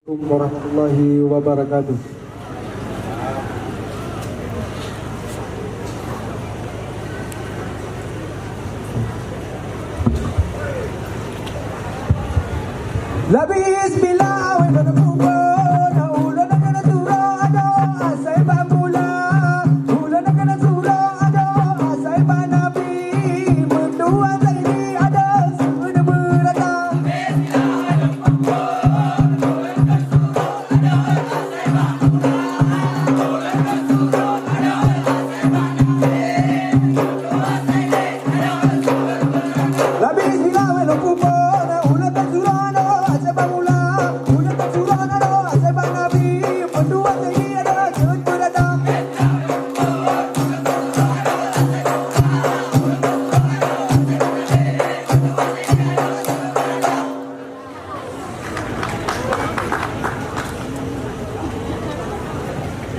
Warahmatullahi wabarakatuh. Labis bila awet berkumpul, ulan akan turun ada asai bamula, ulan akan turun ada asai banabi, mendua ini ada sudah beratang. Labis bila awet berkumpul, ulan akan turun ada asai bamula, ulan akan turun ada asai banabi, mendua ini ada sudah beratang.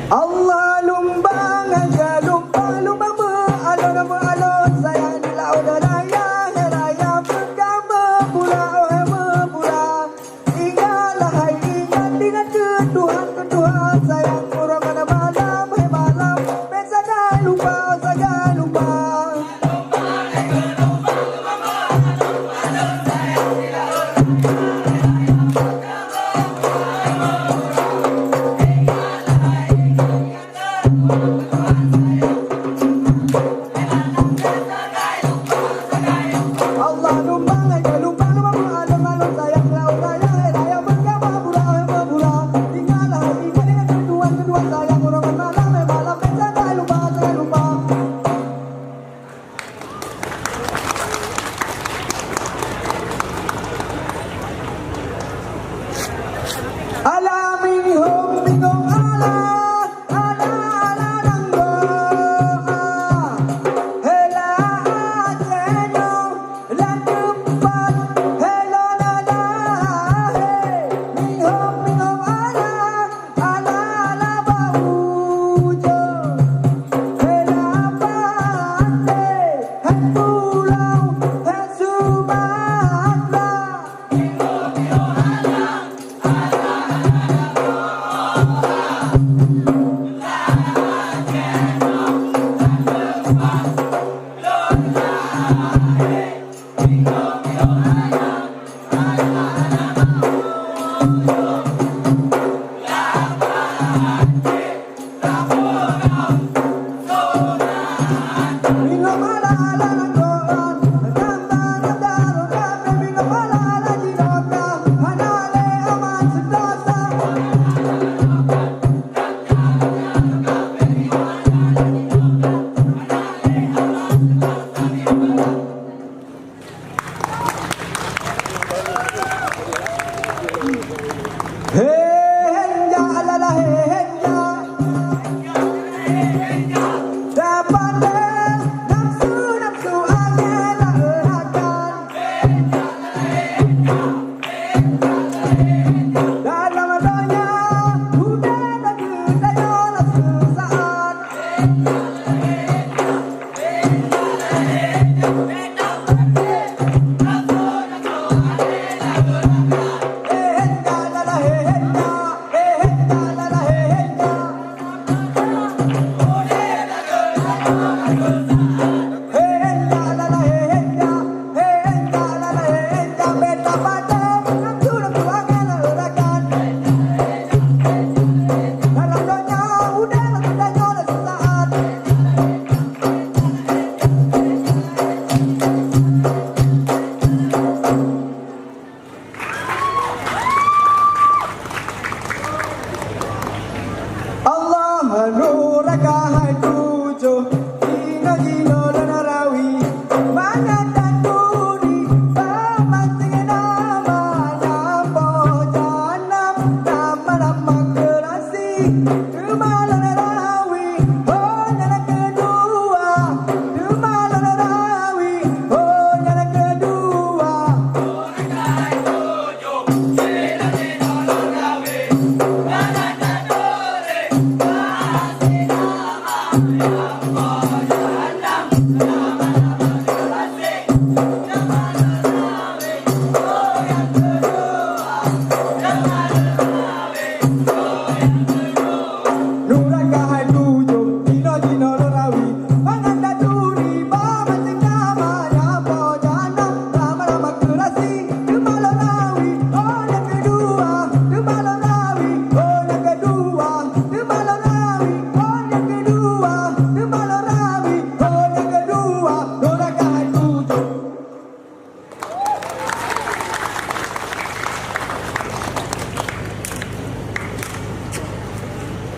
Allah lumbang aja lumbang lumbang alon sayang di laut raya raya pegang mempura ingatlah hai ingat dengan ketuhan sayang orang mana malam jangan lupa Allah lumbang aja lumbang alon sayang laut raya raya pegang mempura ingatlah ingat dengan ketuhan sayang orang mana malam jangan lupa.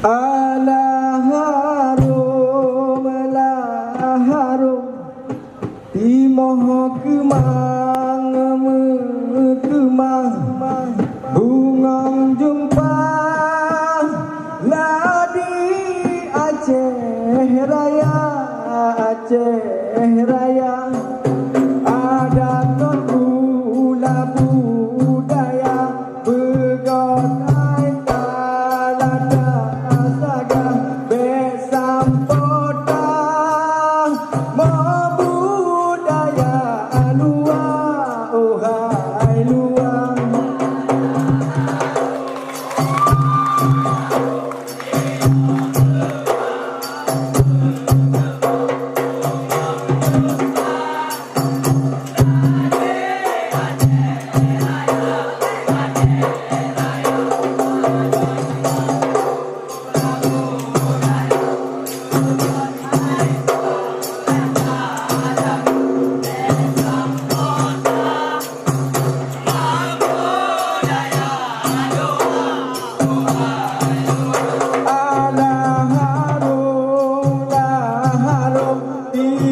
Alah harum, alah harum, timoh kemang kemang, bungang jumpa ladi Aceh Raya, Aceh Raya. Ada pula budaya begonai talada saga besampota budaya luar, oh hai luar.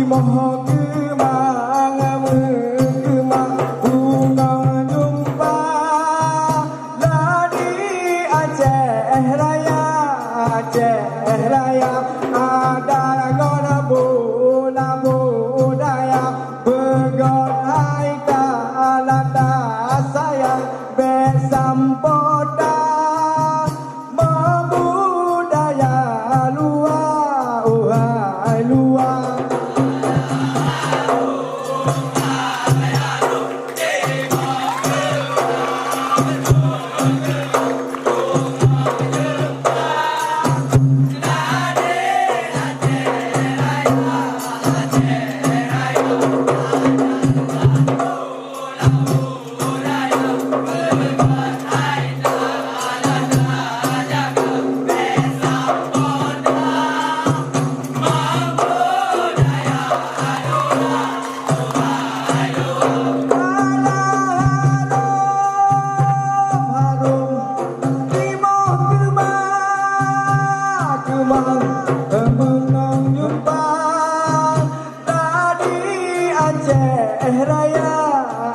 Moh kemang kemang bunga jumpa ladi Aceh Raya, Aceh Raya. Ada gona bola budaya begon hai talada saya besampota budaya luar, oh hai luar. Menang jumpa tadi Aceh Raya,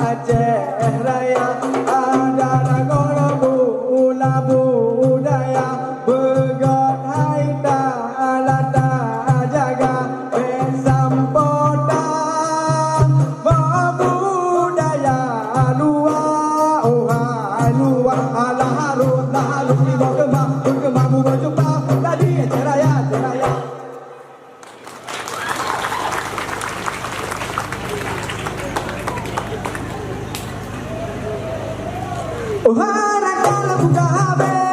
Aceh Raya. Ada gona bola budaya begon hai talada jaga besampota budaya luar, oh hai luar. Alah harum, lah harum lima kemang kemang berjumpa tadi Aceh Raya, Aceh Raya. Oh, harap kalau buka habis.